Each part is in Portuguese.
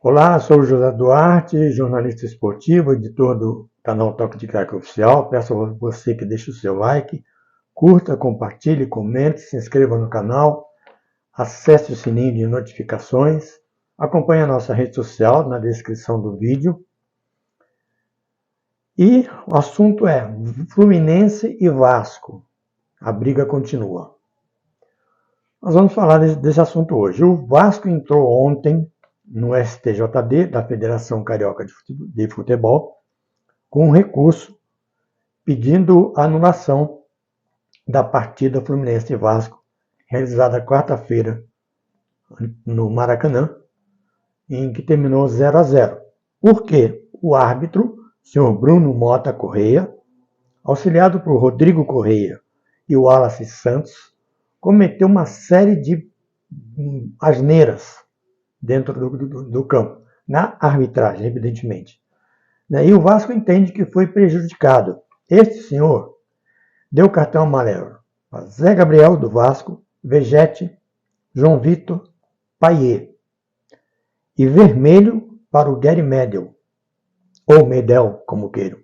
Olá, sou o José Duarte, jornalista esportivo, editor do canal Toque de Craque Oficial. Peço a você que deixe o seu like, curta, compartilhe, comente, se inscreva no canal, acesse o sininho de notificações, acompanhe a nossa rede social na descrição do vídeo. E o assunto é Fluminense e Vasco. A briga continua. Nós vamos falar desse assunto hoje. O Vasco entrou ontem no STJD, da Federação Carioca de Futebol, com um recurso pedindo a anulação da partida Fluminense e Vasco, realizada quarta-feira no Maracanã, em que terminou 0-0. Porque o árbitro, senhor Bruno Mota Correia, auxiliado por Rodrigo Correia e o Wallace Santos, cometeu uma série de asneiras dentro do campo, na arbitragem, evidentemente. E o Vasco entende que foi prejudicado. Este senhor deu cartão amarelo a Zé Gabriel, do Vasco, Vegete, João Vitor, Paier, e vermelho para o Gary Medel, ou Medel, como queiram.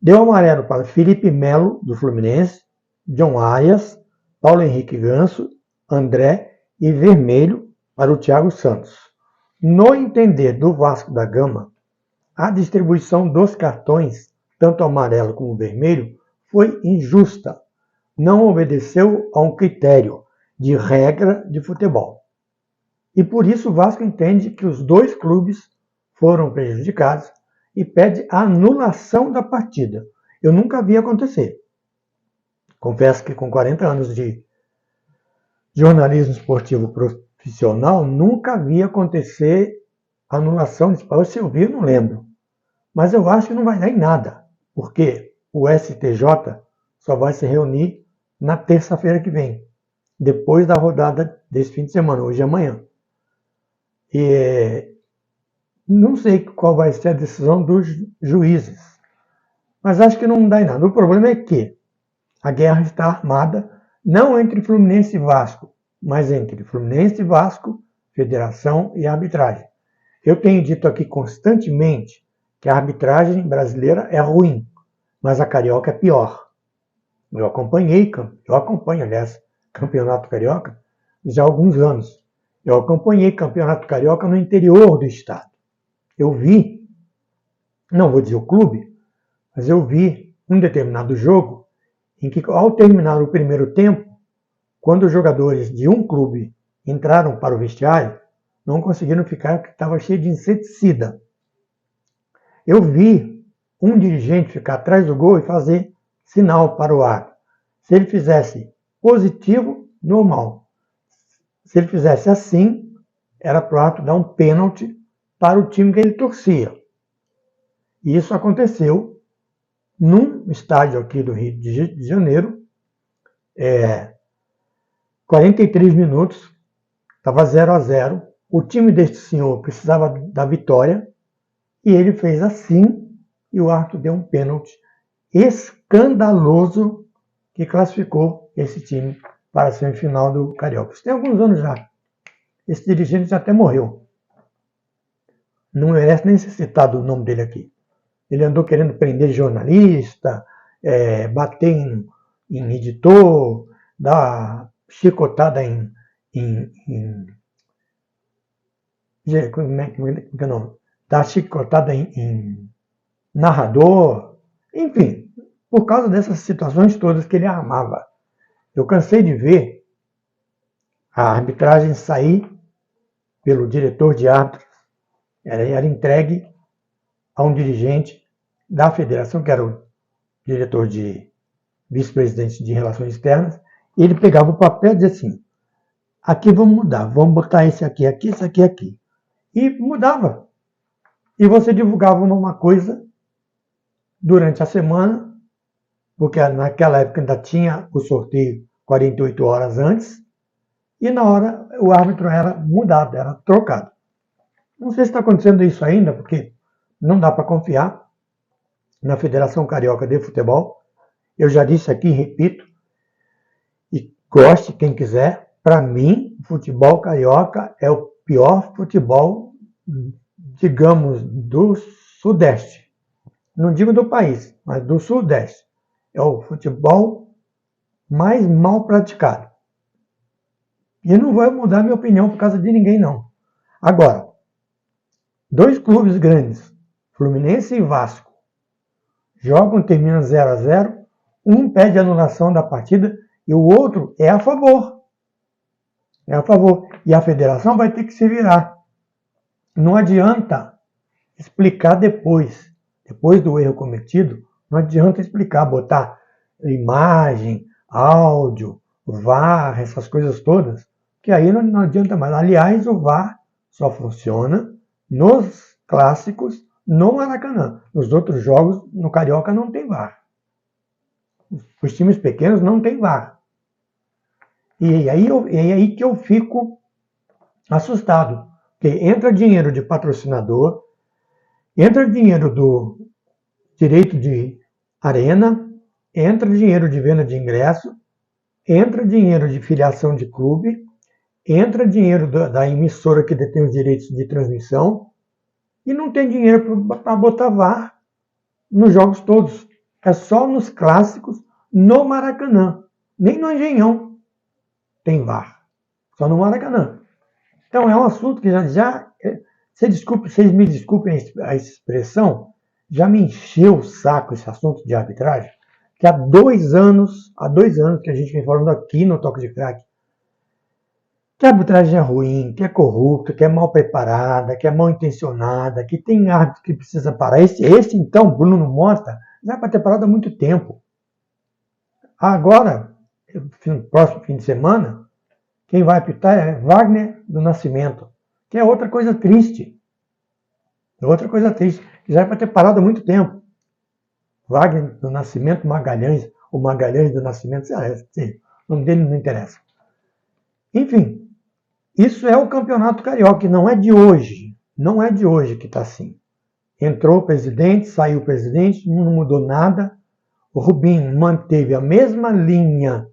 Deu amarelo para Felipe Melo, do Fluminense, John Arias, Paulo Henrique Ganso, André, e vermelho para o Thiago Santos. No entender do Vasco da Gama, a distribuição dos cartões, tanto amarelo como vermelho, foi injusta. Não obedeceu a um critério de regra de futebol. E por isso o Vasco entende que os dois clubes foram prejudicados e pede a anulação da partida. Eu nunca vi acontecer. Confesso que com 40 anos de jornalismo esportivo profissional, nunca vi acontecer anulação de esporte. Se eu vi, eu não lembro. Mas eu acho que não vai dar em nada, porque o STJ só vai se reunir na terça-feira que vem, depois da rodada desse fim de semana, hoje e amanhã. E não sei qual vai ser a decisão dos juízes, mas acho que não dá em nada. O problema é que a guerra está armada, não entre Fluminense e Vasco, mas entre Fluminense e Vasco, federação e arbitragem. Eu tenho dito aqui constantemente que a arbitragem brasileira é ruim, mas a carioca é pior. Eu acompanho, aliás, campeonato carioca já há alguns anos. Eu acompanhei campeonato carioca no interior do estado. Eu vi, não vou dizer o clube, mas eu vi um determinado jogo em que, ao terminar o primeiro tempo, quando os jogadores de um clube entraram para o vestiário, não conseguiram ficar porque estava cheio de inseticida. Eu vi um dirigente ficar atrás do gol e fazer sinal para o árbitro. Se ele fizesse positivo, normal. Se ele fizesse assim, era para o árbitro dar um pênalti para o time que ele torcia. E isso aconteceu num estádio aqui do Rio de Janeiro, 43 minutos, estava 0-0. O time deste senhor precisava da vitória e ele fez assim e o árbitro deu um pênalti escandaloso que classificou esse time para a semifinal do Carioca. Isso tem alguns anos já. Esse dirigente já até morreu. Não merece nem ser citado o nome dele aqui. Ele andou querendo prender jornalista, bater em editor, dar chicotada como é que é o nome? Dar chicotada em narrador, enfim, por causa dessas situações todas que ele armava. Eu cansei de ver a arbitragem sair pelo diretor de árbitros, era entregue a um dirigente da federação, que era o diretor de vice-presidente de relações externas, e ele pegava o papel e dizia assim, aqui vamos mudar, vamos botar esse aqui, esse aqui, aqui. E mudava. E você divulgava uma coisa durante a semana, porque naquela época ainda tinha o sorteio 48 horas antes, e na hora o árbitro era mudado, era trocado. Não sei se está acontecendo isso ainda, porque não dá para confiar na Federação Carioca de Futebol. Eu já disse aqui, repito, e goste quem quiser, para mim, o futebol carioca é o pior futebol digamos, do Sudeste. Não digo do país, mas do Sudeste. É o futebol mais mal praticado. E não vai mudar minha opinião por causa de ninguém, não. Agora, dois clubes grandes, Fluminense e Vasco, jogam, terminam 0-0, um pede anulação da partida e o outro é a favor. É a favor. E a federação vai ter que se virar. Não adianta explicar depois do erro cometido, não adianta explicar, botar imagem, áudio, VAR, essas coisas todas, que aí não adianta mais. Aliás, o VAR só funciona nos clássicos, no Maracanã. Nos outros jogos, no Carioca, não tem VAR. Os times pequenos não tem VAR. E aí que eu fico assustado. Porque entra dinheiro de patrocinador, entra dinheiro do direito de arena, entra dinheiro de venda de ingresso, entra dinheiro de filiação de clube, entra dinheiro da emissora que detém os direitos de transmissão e não tem dinheiro para botar VAR nos jogos todos. É só nos clássicos, no Maracanã. Nem no Engenhão tem VAR. Só no Maracanã. Então é um assunto que vocês me desculpem a expressão, já me encheu o saco esse assunto de arbitragem, que há 2 anos que a gente vem falando aqui no Toque de Crack, que a arbitragem é ruim, que é corrupta, que é mal preparada, que é mal intencionada, que tem árbitro que precisa parar. Esse então, Bruno Mota, já é para ter parado há muito tempo. Agora, no próximo fim de semana, quem vai apitar é Wagner do Nascimento, que é outra coisa triste. Outra coisa triste, que já é para ter parado há muito tempo. Wagner do Nascimento Magalhães, ou Magalhães do Nascimento, o nome dele não interessa. Enfim, isso é o Campeonato Carioca, que não é de hoje. Não é de hoje que está assim. Entrou o presidente, saiu o presidente, não mudou nada. O Rubinho manteve a mesma linha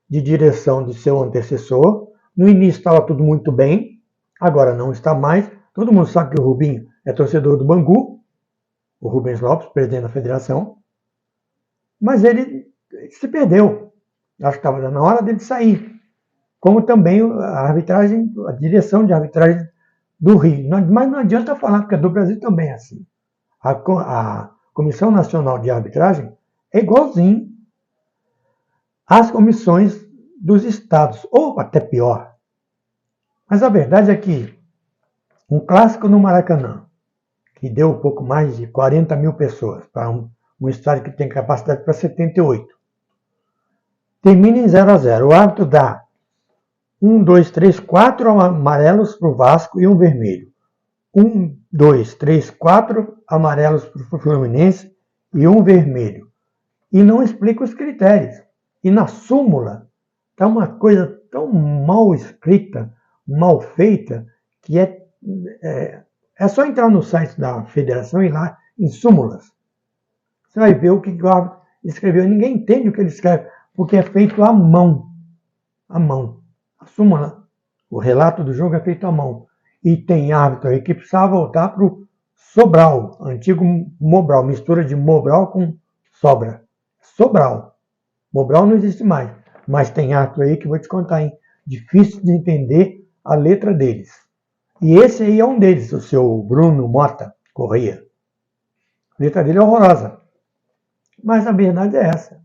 de direção de seu antecessor. No início estava tudo muito bem, agora não está mais. Todo mundo sabe que o Rubinho é torcedor do Bangu, o Rubens Lopes, presidente da federação, mas ele se perdeu. Acho que estava na hora dele sair. Como também a arbitragem, a direção de arbitragem do Rio. Mas não adianta falar, porque do Brasil também é assim. A Comissão Nacional de Arbitragem é igualzinho às comissões dos estados, ou até pior. Mas a verdade é que um clássico no Maracanã, que deu um pouco mais de 40 mil pessoas, para um estádio que tem capacidade para 78, termina em 0-0. O árbitro dá 1, 2, 3, 4 amarelos para o Vasco e um vermelho. 1, 2, 3, 4 amarelos para o Fluminense e um vermelho. E não explica os critérios. E na súmula está uma coisa tão mal escrita, mal feita, que é só entrar no site da federação e ir lá em súmulas. Você vai ver o que o árbitro escreveu. Ninguém entende o que ele escreve, porque é feito à mão. À mão. A súmula, o relato do jogo é feito à mão. E tem árbitro aí que precisava voltar para o Sobral, antigo Mobral, mistura de Mobral com Sobra. Sobral. Mobral não existe mais, mas tem árbitro aí que vou te contar, hein? Difícil de entender a letra deles. E esse aí é um deles, o seu Bruno Mota Corrêa. A letra dele é horrorosa. Mas a verdade é essa.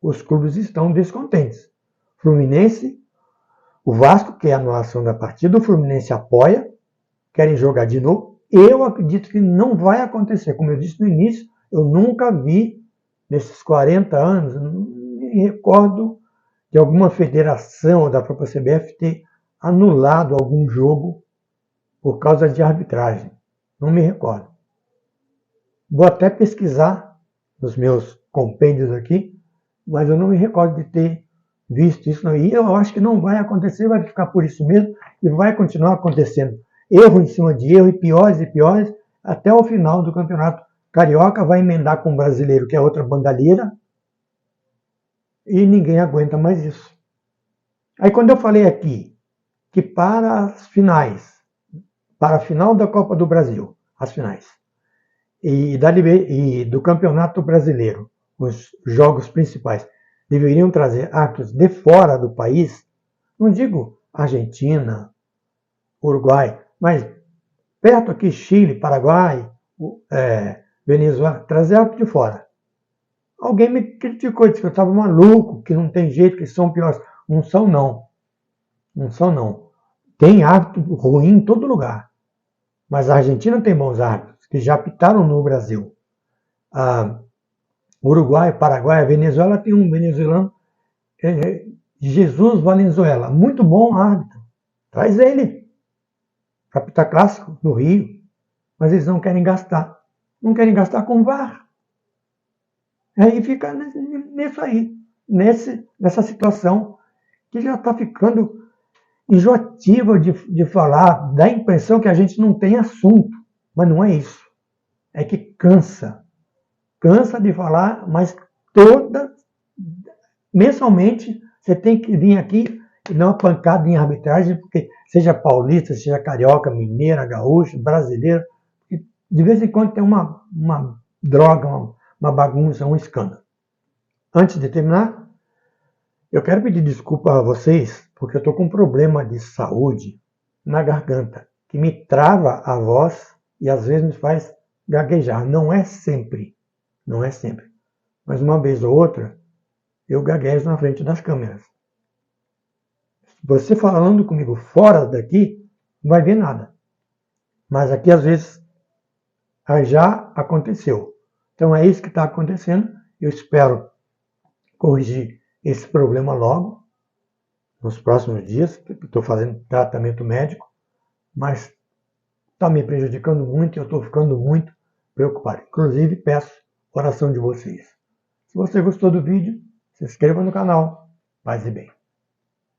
Os clubes estão descontentes. Fluminense, o Vasco quer a anulação da partida, o Fluminense apoia, querem jogar de novo. Eu acredito que não vai acontecer. Como eu disse no início, eu nunca vi, nesses 40 anos, não me recordo de alguma federação ou da própria CBF ter anulado algum jogo por causa de arbitragem. Não me recordo. Vou até pesquisar nos meus compêndios aqui, mas eu não me recordo de ter visto isso. Não. E eu acho que não vai acontecer, vai ficar por isso mesmo e vai continuar acontecendo. Erro em cima de erro, e piores, até o final do campeonato. Carioca vai emendar com o brasileiro, que é outra bandalheira, e ninguém aguenta mais isso. Aí quando eu falei aqui que para as finais para a final da Copa do Brasil, as finais, e do Campeonato Brasileiro, os jogos principais, deveriam trazer árbitros de fora do país, não digo Argentina, Uruguai, mas perto aqui, Chile, Paraguai, Venezuela, trazer árbitro de fora. Alguém me criticou, disse que eu estava maluco, que não tem jeito, que são piores. Não são, não. Não são, não. Tem árbitro ruim em todo lugar. Mas a Argentina tem bons árbitros, que já apitaram no Brasil. Uruguai, Paraguai, a Venezuela tem um venezuelano, Jesus Valenzuela, muito bom árbitro. Traz ele para apitar clássico no Rio. Mas eles não querem gastar. Não querem gastar com VAR. Aí fica nisso aí, nessa situação que já está ficando enjoativa de falar, dá a impressão que a gente não tem assunto, mas não é isso. É que cansa. Cansa de falar, mas mensalmente, você tem que vir aqui e dar uma pancada em arbitragem, porque seja paulista, seja carioca, mineira, gaúcho, brasileiro, de vez em quando tem uma droga, uma bagunça, um escândalo. Antes de terminar, eu quero pedir desculpa a vocês, porque eu estou com um problema de saúde na garganta, que me trava a voz e às vezes me faz gaguejar. Não é sempre, mas uma vez ou outra, eu gaguejo na frente das câmeras. Você falando comigo fora daqui, não vai ver nada. Mas aqui às vezes já aconteceu. Então é isso que está acontecendo. Eu espero corrigir esse problema logo, nos próximos dias. Estou fazendo tratamento médico, mas está me prejudicando muito e eu estou ficando muito preocupado. Inclusive, peço oração de vocês. Se você gostou do vídeo, se inscreva no canal. Paz e bem.